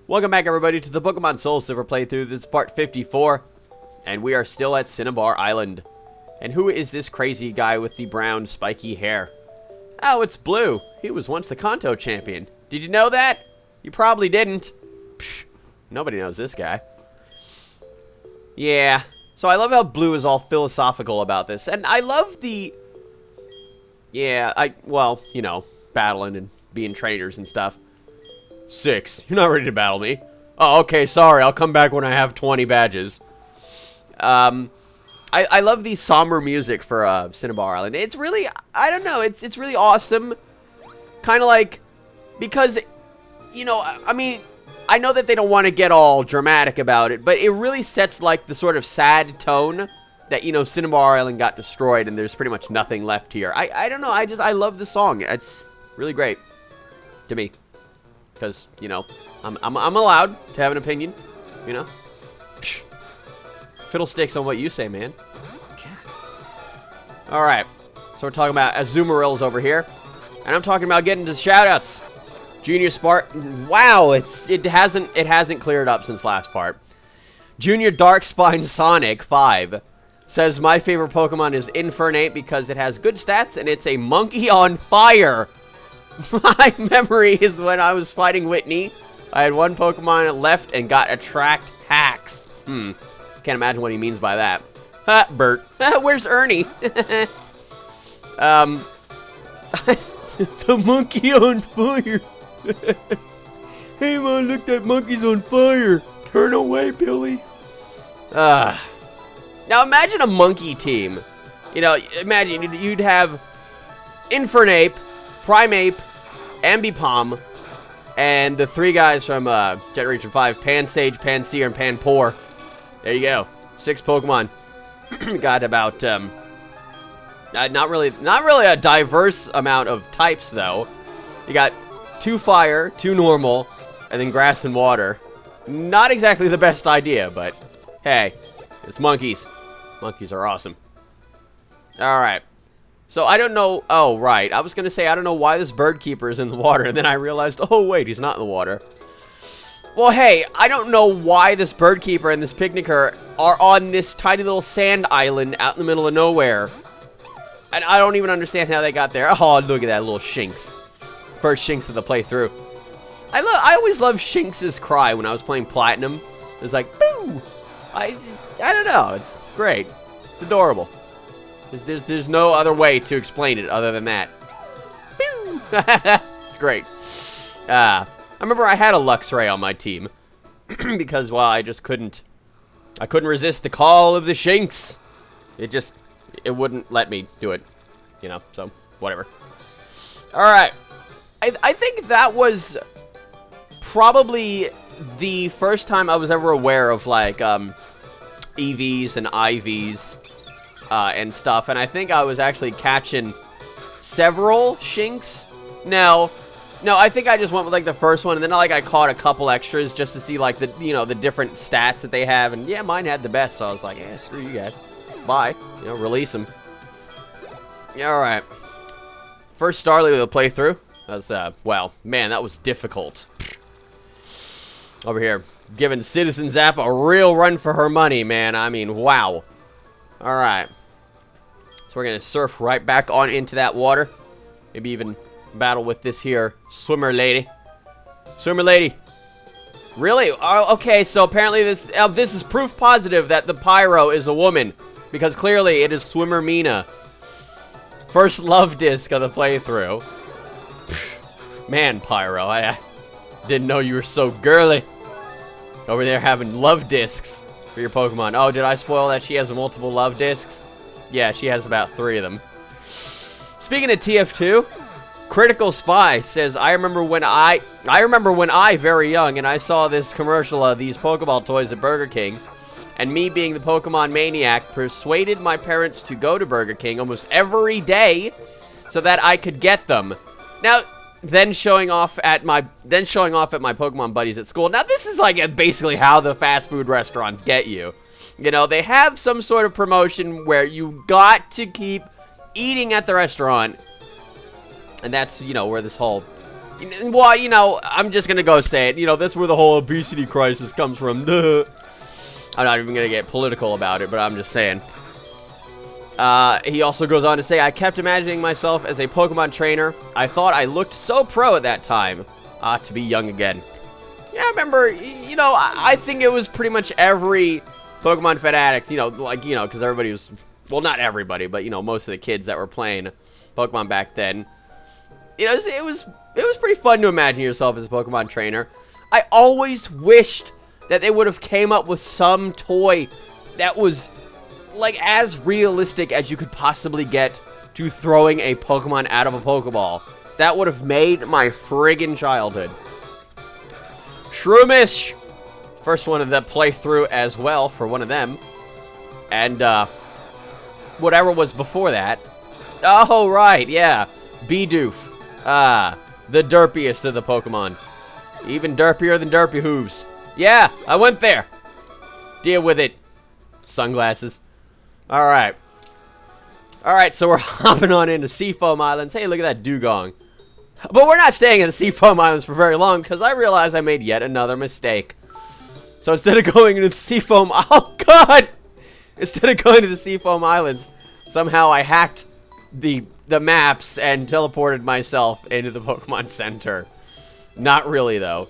Welcome back, everybody, to the Pokemon SoulSilver playthrough. This is part 54, and we are still at Cinnabar Island. And who is this crazy guy with the brown, spiky hair? Oh, it's Blue. He was once the Kanto champion. Did you know that? You probably didn't. Psh, nobody knows this guy. Yeah. So I love how Blue is all philosophical about this. And I love the... Yeah, well, you know, battling and being trainers and stuff. 6. You're not ready to battle me. Oh, okay, sorry. I'll come back when I have 20 badges. I love the somber music for Cinnabar Island. It's really, I don't know, it's really awesome. Kind of like, because, you know, I mean, I know that they don't want to get all dramatic about it, but it really sets, like, the sort of sad tone that, you know, Cinnabar Island got destroyed and there's pretty much nothing left here. I don't know, I love the song. It's really great to me. Because, you know, I'm allowed to have an opinion, you know? Psh. Fiddlesticks on what you say, man. Alright, so we're talking about Azumarill's over here. And I'm talking about getting to shoutouts. Junior Spartan, wow, it hasn't cleared up since last part. Junior Darkspine Sonic 5 says, my favorite Pokemon is Infernape because it has good stats and it's a monkey on fire. My memory is when I was fighting Whitney, I had one Pokemon left and got Attract Hacks. Can't imagine what he means by that. Ha, Bert. Where's Ernie? It's a monkey on fire. Hey, man, look, that monkey's on fire. Turn away, Billy. Now, imagine a monkey team. You know, imagine you'd have Infernape, Primeape, Ambipom, and the 3 guys from Generation 5, Pansage, Pansear, and Panpour. There you go. 6 Pokemon. Got about, not really a diverse amount of types, though. You got 2 fire, 2 normal, and then grass and water. Not exactly the best idea, but hey, it's monkeys. Monkeys are awesome. Alright. So, I don't know... Oh, right. I was going to say, I don't know why this bird keeper is in the water, and then I realized, oh, wait, he's not in the water. Well, hey, I don't know why this bird keeper and this picnicker are on this tiny little sand island out in the middle of nowhere. And I don't even understand how they got there. Oh, look at that little Shinx. First Shinx of the playthrough. I always loved Shinx's cry when I was playing Platinum. It was like, boo! I don't know. It's great. It's adorable. There's no other way to explain it other than that. Boo! It's great. I remember I had a Luxray on my team. Because, well, I couldn't resist the call of the Shinx. It wouldn't let me do it. You know, so, whatever. Alright. I think that was probably the first time I was ever aware of, like, EVs and IVs. And stuff, and I think I was actually catching several Shinx. No, I think I just went with, like, the first one, and then, like, I caught a couple extras just to see, like, the, you know, the different stats that they have, and, yeah, mine had the best, so I was like, yeah, screw you guys. Bye. You know, release them. Yeah, alright. First Starly with a playthrough. That was, well, man, that was difficult. Over here, giving Citizen Zap a real run for her money, man. I mean, wow. Alright. So we're going to surf right back on into that water. Maybe even battle with this here swimmer lady. Swimmer lady. Really? Oh, okay, so apparently this is proof positive that the Pyro is a woman. Because clearly it is Swimmer Mina. First love disc of the playthrough. Man, Pyro, I didn't know you were so girly. Over there having love discs for your Pokemon. Oh, did I spoil that she has multiple love discs? Yeah, she has about 3 of them. Speaking of TF2, Critical Spy says, I remember when I very young and I saw this commercial of these Pokeball toys at Burger King, and me being the Pokemon maniac persuaded my parents to go to Burger King almost every day so that I could get them. Now, then showing off at my Pokemon buddies at school. Now, this is like basically how the fast food restaurants get you. You know, they have some sort of promotion where you got to keep eating at the restaurant. And that's, you know, where this whole Well, you know, I'm just gonna go say it. You know, that's where the whole obesity crisis comes from. Duh. I'm not even gonna get political about it, but I'm just saying. He also goes on to say, I kept imagining myself as a Pokemon trainer. I thought I looked so pro at that time. To be young again. Yeah, I remember, you know, I think it was pretty much every Pokemon fanatics, you know, like, you know, because everybody was, well, not everybody, but, you know, most of the kids that were playing Pokemon back then. You know, it was pretty fun to imagine yourself as a Pokemon trainer. I always wished that they would have came up with some toy that was, like, as realistic as you could possibly get to throwing a Pokemon out of a Pokeball. That would have made my friggin' childhood. Shroomish! First one of the playthrough as well for one of them. And, whatever was before that. Oh, right, yeah. Bidoof. The derpiest of the Pokemon. Even derpier than Derpy Hooves. Yeah, I went there. Deal with it. Sunglasses. Alright. Alright, so we're hopping on into Seafoam Islands. Hey, look at that dugong. But we're not staying in the Seafoam Islands for very long, because I realized I made yet another mistake. So instead of going into the Seafoam... Oh, God! Instead of going to the Seafoam Islands, somehow I hacked the maps and teleported myself into the Pokemon Center. Not really, though.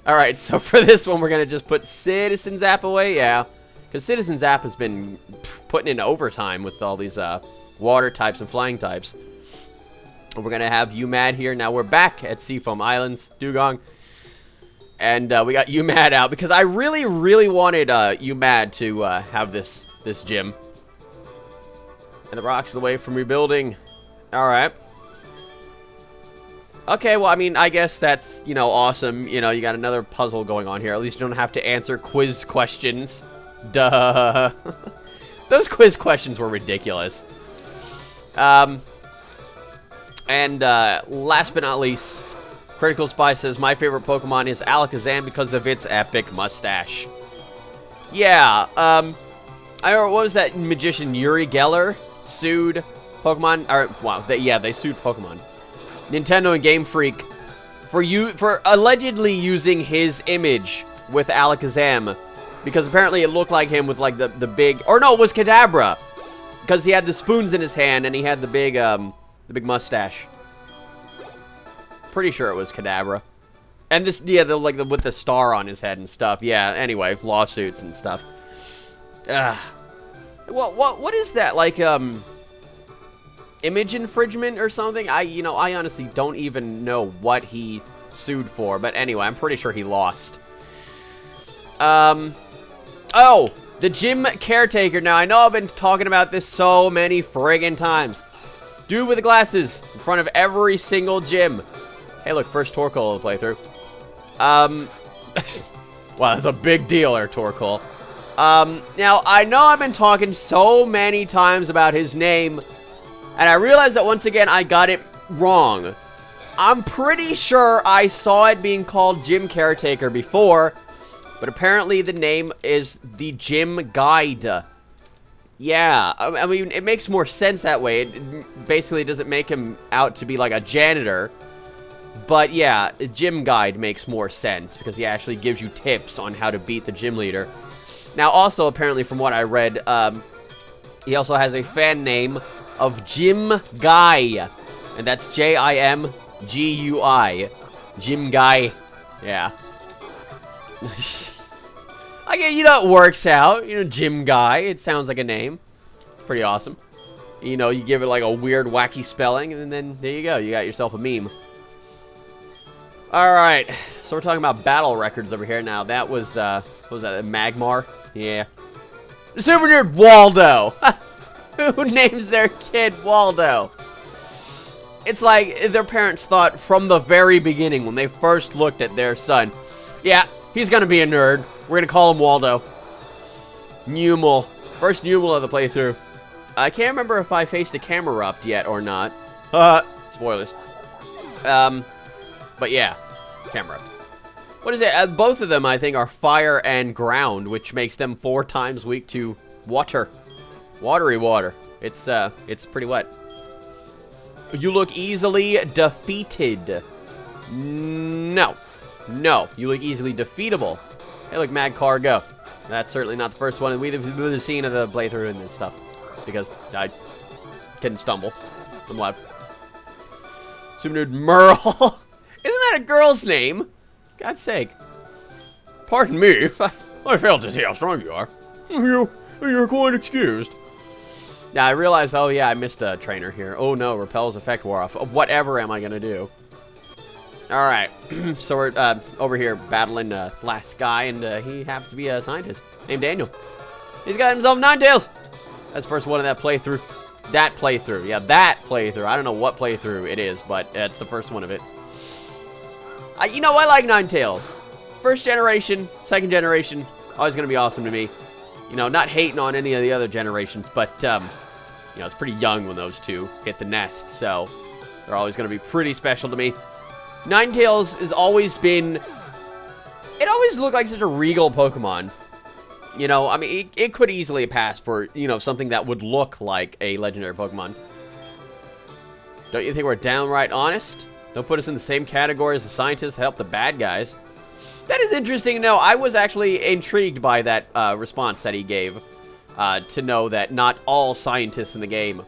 Alright, so for this one, we're going to just put Citizen Zap away. Yeah, because Citizen Zap has been putting in overtime with all these water types and flying types. We're going to have UMAD here. Now we're back at Seafoam Islands, Dugong. And we got UMAD out because I really, really wanted UMAD to have this gym. And the rocks are away from rebuilding. Alright. Okay, well, I mean, I guess that's, you know, awesome. You know, you got another puzzle going on here. At least you don't have to answer quiz questions. Duh. Those quiz questions were ridiculous. And last but not least, Critical Spy says, my favorite Pokemon is Alakazam because of its epic mustache. Yeah, I remember, what was that magician, Uri Geller, sued Pokemon, or, wow, they sued Pokemon. Nintendo and Game Freak for allegedly using his image with Alakazam, because apparently it looked like him with, like, the big, or no, it was Kadabra, because he had the spoons in his hand, and he had the big mustache. Pretty sure it was Kadabra. And this, yeah, with the star on his head and stuff. Yeah, anyway, lawsuits and stuff. What is that? Like, image infringement or something? I honestly don't even know what he sued for. But anyway, I'm pretty sure he lost. Oh, the gym caretaker. Now, I know I've been talking about this so many friggin' times. Dude with the glasses in front of every single gym. Hey, look, first Torkoal of the playthrough. Wow, that's a big deal there, Torkoal. Now, I know I've been talking so many times about his name, and I realize that once again I got it wrong. I'm pretty sure I saw it being called Gym Caretaker before, but apparently the name is the Gym Guide. Yeah, I mean, it makes more sense that way. It basically doesn't make him out to be like a janitor. But yeah, the gym guide makes more sense because he actually gives you tips on how to beat the gym leader. Now, also, apparently, from what I read, he also has a fan name of Jim Guy. And that's Jimgui. Jim Guy. Yeah. I get, you know, it works out. You know, Jim Guy. It sounds like a name. Pretty awesome. You know, you give it like a weird, wacky spelling, and then there you go. You got yourself a meme. Alright, so we're talking about battle records over here. Now, that was, what was that, Magmar? Yeah. Super Nerd Waldo! Who names their kid Waldo? It's like their parents thought from the very beginning, when they first looked at their son, yeah, he's gonna be a nerd. We're gonna call him Waldo. Numel. First Numel of the playthrough. I can't remember if I faced a Camerupt yet or not. Spoilers. But yeah, Camerupt. What is it? Both of them, I think, are fire and ground, which makes them 4 times weak to water. Watery water. It's pretty wet. You look easily defeated. No. No. You look easily defeatable. Hey, look, Mad Cargo. That's certainly not the first one we've seen of the playthrough and stuff. Because I didn't stumble. I'm loud. Super Merle. Isn't that a girl's name? God's sake. Pardon me. I failed to see how strong you are. You're quite excused. Now I realize, oh yeah, I missed a trainer here. Oh no, Repel's effect wore off. Whatever am I gonna do? Alright, so we're over here battling last guy, and he happens to be a scientist named Daniel. He's got himself Ninetales! That's the first one of that playthrough. That playthrough. Yeah, that playthrough. I don't know what playthrough it is, but it's the first one of it. You know, I like Ninetales. First generation, second generation, always going to be awesome to me. You know, not hating on any of the other generations, but, you know, it's pretty young when those two hit the nest, so they're always going to be pretty special to me. Ninetales has always been... It always looked like such a regal Pokemon. You know, I mean, it could easily pass for, you know, something that would look like a legendary Pokemon. Don't you think we're downright honest? Don't put us in the same category as the scientists help the bad guys. That is interesting to know. I was actually intrigued by that response that he gave. To know that not all scientists in the game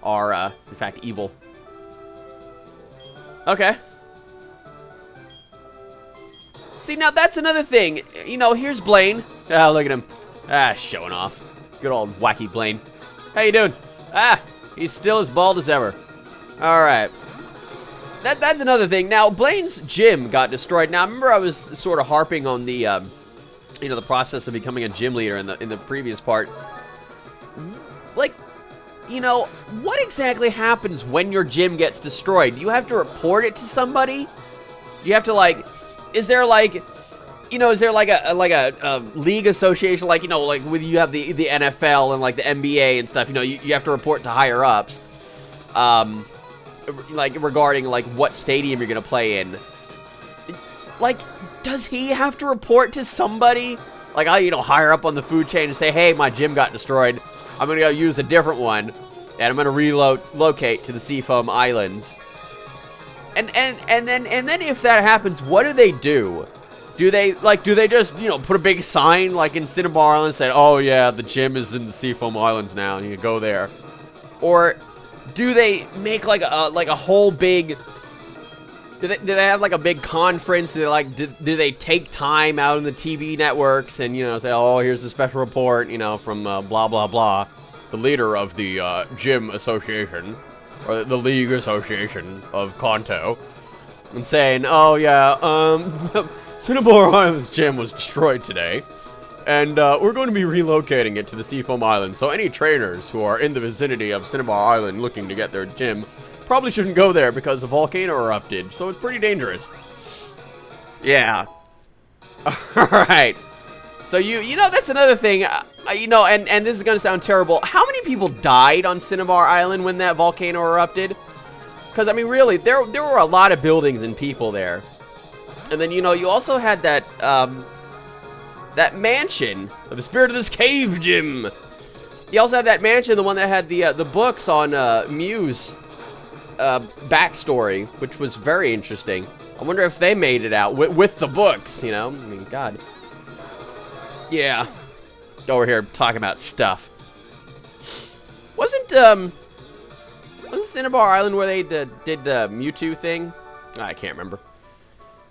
are, in fact, evil. Okay. See, now that's another thing. You know, here's Blaine. Ah, look at him. Ah, showing off. Good old wacky Blaine. How you doing? Ah, he's still as bald as ever. Alright. That's another thing. Now, Blaine's gym got destroyed. Now, I remember I was sort of harping on the, you know, the process of becoming a gym leader in the previous part. Like, you know, what exactly happens when your gym gets destroyed? Do you have to report it to somebody? Do you have to, like... Is there like, you know, is there like a league association, like, you know, like with you have the NFL and like the NBA and stuff, you know, you have to report to higher ups, like regarding like what stadium you're gonna play in. Like, does he have to report to somebody, like, you know, higher up on the food chain and say, hey, my gym got destroyed, I'm gonna go use a different one, and I'm gonna relocate to the Seafoam Islands. And then if that happens, what do they do? Do they just, you know, put a big sign like in Cinnabar Island and say, oh yeah, the gym is in the Seafoam Islands now, and you can go there? Or do they make like a whole big... Do they have like a big conference? Do they take time out in the TV networks and, you know, say, oh, here's a special report, you know, from blah blah blah, the leader of the gym association, or the League Association of Kanto, and saying, oh yeah, Cinnabar Island's gym was destroyed today, and we're going to be relocating it to the Seafoam Island, so any trainers who are in the vicinity of Cinnabar Island looking to get their gym probably shouldn't go there because a volcano erupted, so it's pretty dangerous. Yeah. Alright. So you know, that's another thing, you know, and this is going to sound terrible. How many people died on Cinnabar Island when that volcano erupted? Because, I mean, really, there were a lot of buildings and people there. And then, you know, you also had that, that mansion, the Spirit of this Cave Gym. You also had that mansion, the one that had the books on Mew's backstory, which was very interesting. I wonder if they made it out with the books, you know? I mean, God. Yeah. Over here talking about stuff. Wasn't Cinnabar Island where they did the Mewtwo thing? I can't remember.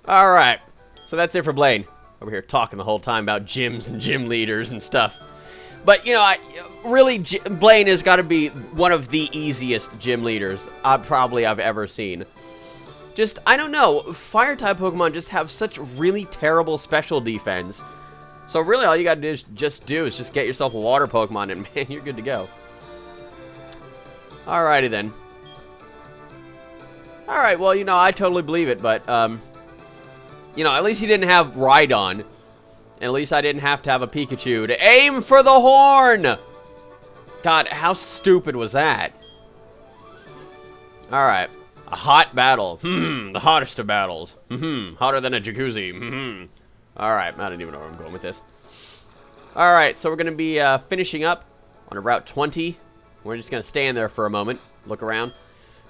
Alright. So that's it for Blaine. Over here talking the whole time about gyms and gym leaders and stuff. But, you know, really, Blaine has got to be one of the easiest gym leaders I've ever seen. Just, I don't know, Fire-type Pokemon just have such really terrible special defense. So really, all you gotta do is just get yourself a water Pokemon, and man, you're good to go. Alrighty then. Alright, well, you know, I totally believe it, but, you know, at least he didn't have Rhydon. And at least I didn't have to have a Pikachu to aim for the horn! God, how stupid was that? Alright. A hot battle. The hottest of battles. Hotter than a jacuzzi. Alright, I don't even know where I'm going with this. Alright, so we're going to be finishing up on Route 20. We're just going to stand there for a moment, look around.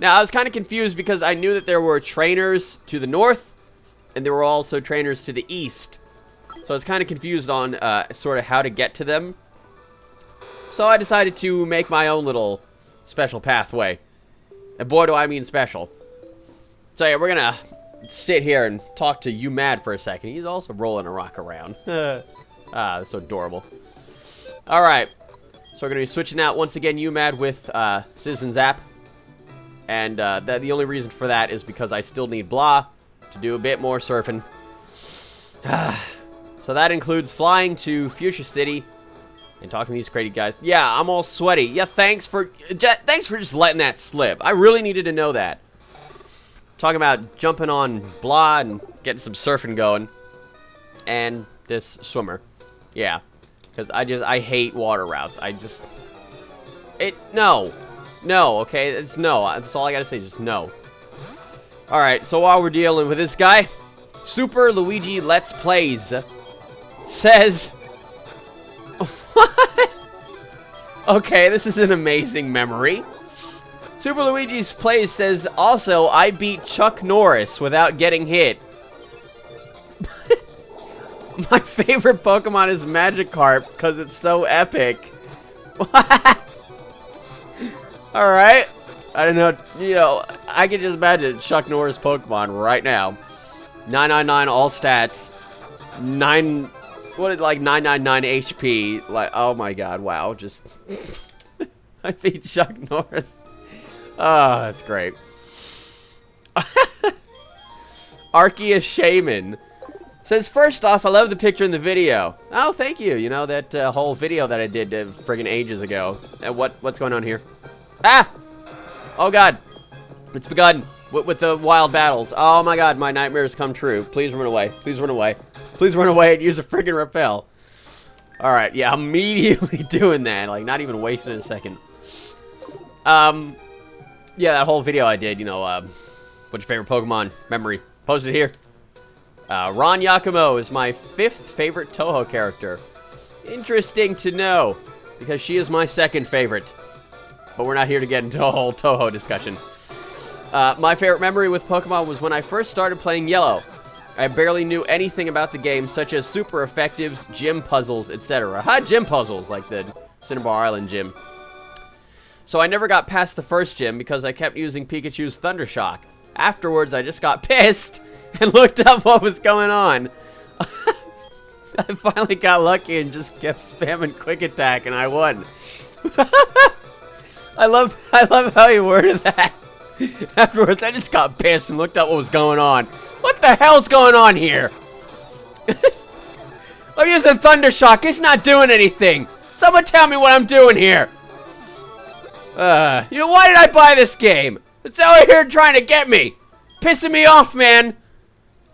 Now, I was kind of confused because I knew that there were trainers to the north, and there were also trainers to the east. So I was kind of confused on sort of how to get to them. So I decided to make my own little special pathway. And boy, do I mean special. So yeah, we're gonna sit here and talk to UMAD for a second. He's also rolling a rock around. That's so adorable. Alright. So we're gonna be switching out once again UMAD with Citizen Zap. And the only reason for that is because I still need Blah to do a bit more surfing. So that includes flying to Fuchsia City and talking to these crazy guys. Yeah, I'm all sweaty. Yeah, thanks for just letting that slip. I really needed to know that. Talking about jumping on Blah and getting some surfing going. And this swimmer. Yeah. Because I hate water routes. No. No, okay? It's no. That's all I gotta say, just no. Alright, so while we're dealing with this guy, Super Luigi Let's Plays says... What? Okay, this is an amazing memory. Super Luigi's Plays says, also, I beat Chuck Norris without getting hit. My favorite Pokemon is Magikarp because it's so epic. Alright. I don't know, I can just imagine Chuck Norris Pokemon right now. 999 all stats. 999 HP. Like, oh my god, wow. Just, I beat Chuck Norris. Oh, that's great. Arceus Shaman says, first off, I love the picture in the video. Oh, thank you. You know, that whole video that I did friggin' ages ago. What's going on here? Ah! Oh, God. It's begun with the wild battles. Oh, my God. My nightmares come true. Please run away. Please run away. Please run away and use a friggin' repel. All right. Yeah, immediately doing that. Like, not even wasting a second. Yeah, that whole video I did, what's your favorite Pokemon memory? Posted here. Ron Yakumo is my 5th favorite Toho character. Interesting to know, because she is my 2nd favorite. But we're not here to get into a whole Toho discussion. My favorite memory with Pokemon was when I first started playing Yellow. I barely knew anything about the game, such as super effectives, gym puzzles, etc. Gym puzzles, like the Cinnabar Island gym. So I never got past the first gym because I kept using Pikachu's Thundershock. Afterwards, I just got pissed and looked up what was going on. I finally got lucky and just kept spamming Quick Attack and I won. I love how he worded that. Afterwards, I just got pissed and looked up what was going on. What the hell's going on here? I'm using Thundershock. It's not doing anything. Someone tell me what I'm doing here. Why did I buy this game? It's out here trying to get me. Pissing me off, man.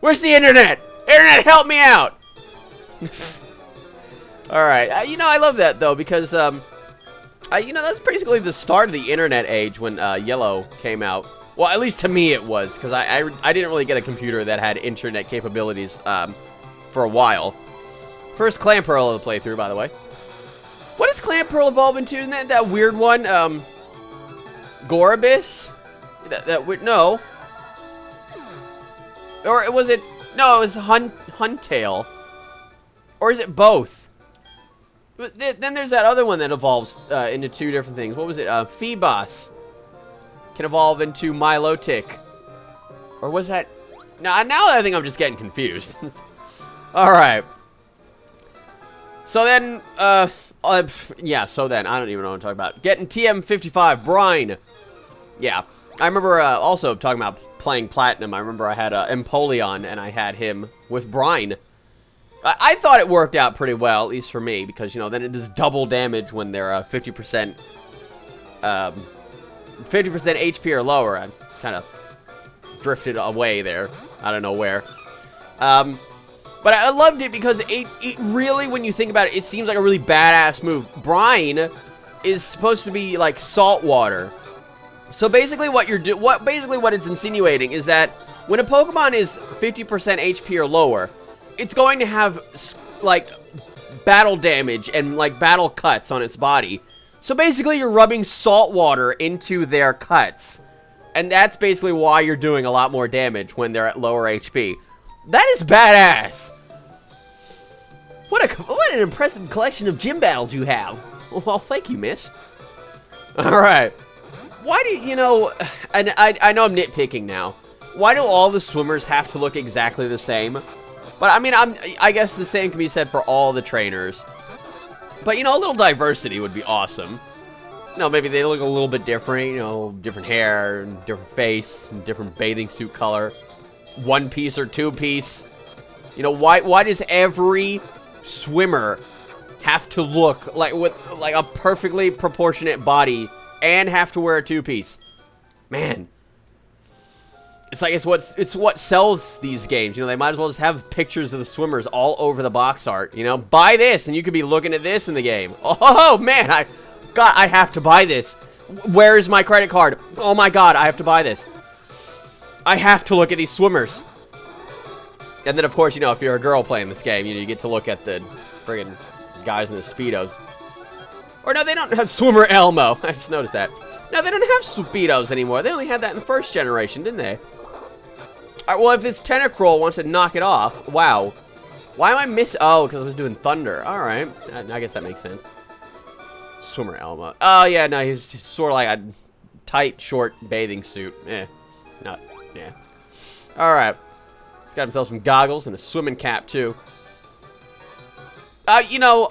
Where's the internet? Internet, help me out. Alright. I love that, though, because, that's basically the start of the internet age when Yellow came out. Well, at least to me it was, because I didn't really get a computer that had internet capabilities for a while. First Clamperl of the playthrough, by the way. What does Clamperl evolve into? Isn't that weird one? Gorobis? No. Or was it... No, it was Huntail. Or is it both? Then there's that other one that evolves into 2 different things. What was it? Phoebos can evolve into Milotic. Or was that... Now I think I'm just getting confused. Alright. So then, so then, I don't even know what I'm talking about. Getting TM55, Brine. Yeah. I remember also talking about playing Platinum. I remember I had Empoleon, and I had him with Brine. I thought it worked out pretty well, at least for me, because, then it does double damage when they're 50% HP or lower. I kind of drifted away there. I don't know where. But I loved it because it really, when you think about it, it seems like a really badass move. Brine is supposed to be like salt water. So basically what it's insinuating is that when a Pokemon is 50% HP or lower, it's going to have like battle damage and like battle cuts on its body. So basically you're rubbing salt water into their cuts. And that's basically why you're doing a lot more damage when they're at lower HP. That is badass! What an impressive collection of gym battles you have. Well, thank you, miss. Alright. Why do you know... And I know I'm nitpicking now. Why do all the swimmers have to look exactly the same? But, I mean, I guess the same can be said for all the trainers. But, you know, a little diversity would be awesome. You know, maybe they look a little bit different, you know, different hair, different face, different bathing suit color. One piece or two piece. You know, why does every swimmer have to look like with like a perfectly proportionate body and have to wear a two-piece? Man. It's like it's what sells these games. You know, they might as well just have pictures of the swimmers all over the box art, you know? Buy this and you could be looking at this in the game. Oh, man, I have to buy this. Where is my credit card? Oh my god, I have to buy this. I have to look at these swimmers. And then, of course, you know, if you're a girl playing this game, you know, you get to look at the friggin' guys in the Speedos. Or no, they don't have Swimmer Elmo. I just noticed that. No, they don't have Speedos anymore. They only had that in the first generation, didn't they? Alright, well, if this Tentacruel wants to knock it off, wow. Why am I missing? Oh, because I was doing Thunder. Alright. I guess that makes sense. Swimmer Elmo. Oh, yeah, no, he's just sort of like a tight, short bathing suit. Yeah. Alright. He's got himself some goggles and a swimming cap, too. You know,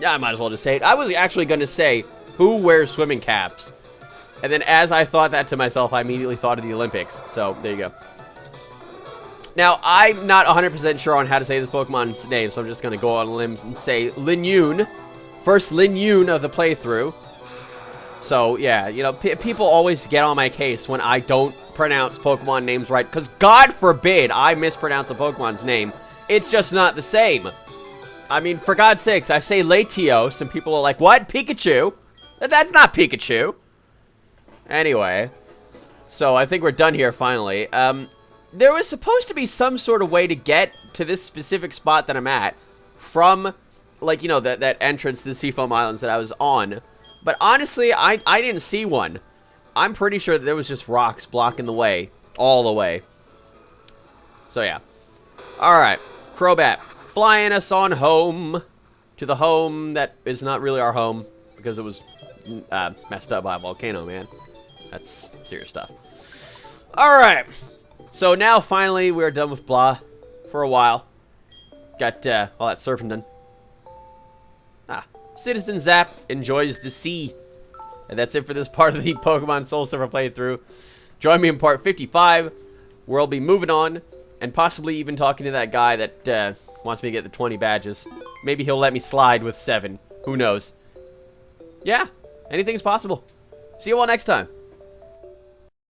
I might as well just say it. I was actually going to say, who wears swimming caps? And then as I thought that to myself, I immediately thought of the Olympics. So, there you go. Now, I'm not 100% sure on how to say this Pokemon's name, so I'm just going to go on limbs and say Lin Yun. First Lin Yun of the playthrough. So, yeah, you know, people always get on my case when I don't pronounce Pokemon names right. Because, God forbid, I mispronounce a Pokemon's name. It's just not the same. I mean, for God's sakes, I say Latios, and people are like, what? Pikachu? That's not Pikachu. Anyway. So, I think we're done here, finally. There was supposed to be some sort of way to get to this specific spot that I'm at from, like, you know, that entrance to the Seafoam Islands that I was on. But honestly, I didn't see one. I'm pretty sure that there was just rocks blocking the way. All the way. So, yeah. Alright. Crobat. Flying us on home. To the home that is not really our home. Because it was messed up by a volcano, man. That's serious stuff. Alright. So, now, finally, we're done with blah. For a while. Got all that surfing done. Citizen Zap enjoys the sea. And that's it for this part of the Pokemon SoulSilver playthrough. Join me in part 55, where I'll be moving on, and possibly even talking to that guy that wants me to get the 20 badges. Maybe he'll let me slide with 7. Who knows? Yeah, anything's possible. See you all next time.